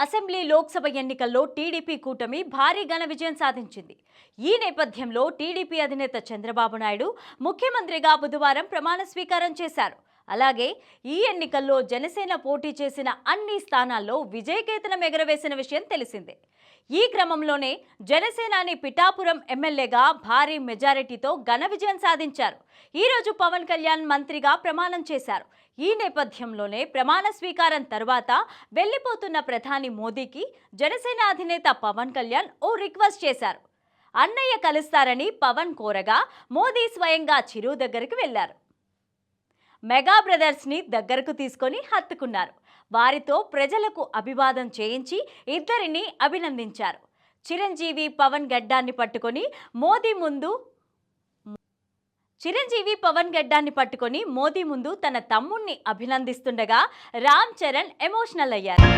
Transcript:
Assembly Lok Sabha ఎన్నికల్లో TDP కూటమి భారీ ఘన విజయం సాధించింది. ఈ నేపథ్యంలో టీడీపీ అధినేత చంద్రబాబు నాయుడు ముఖ్యమంత్రిగా బుధవారం ప్రమాణ స్వీకారం చేశారు. అలాగే ఈ ఎన్నికల్లో జనసేన పోటీ చేసిన అన్ని స్థానాల్లో విజయకేతనం ఎగరవేసిన విషయం తెలిసిందే. ఈ క్రమంలోనే జనసేనాని పిఠాపురం ఎమ్మెల్యేగా భారీ మెజారిటీతో ఘన విజయం సాధించారు. ఈరోజు పవన్ కళ్యాణ్ మంత్రిగా ప్రమాణం చేశారు. ఈ నేపథ్యంలోనే ప్రమాణ స్వీకారం తర్వాత వెళ్లిపోతున్న ప్రధాని మోదీకి జనసేన అధినేత పవన్ కళ్యాణ్ ఓ రిక్వెస్ట్ చేశారు. అన్నయ్య కలుస్తారని పవన్ కోరగా మోదీ స్వయంగా చిరు దగ్గరికి వెళ్లారు. మెగా బ్రదర్స్ని దగ్గరకు తీసుకొని హత్తుకున్నారు. వారితో ప్రజలకు అభివాదం చేయించి ఇద్దరిని అభినందించారు. చిరంజీవి పవన్ గడ్డాన్ని పట్టుకొని మోదీ ముందు తన తమ్ముణ్ణి అభినందిస్తుండగా రామ్ చరణ్ ఎమోషనల్ అయ్యారు.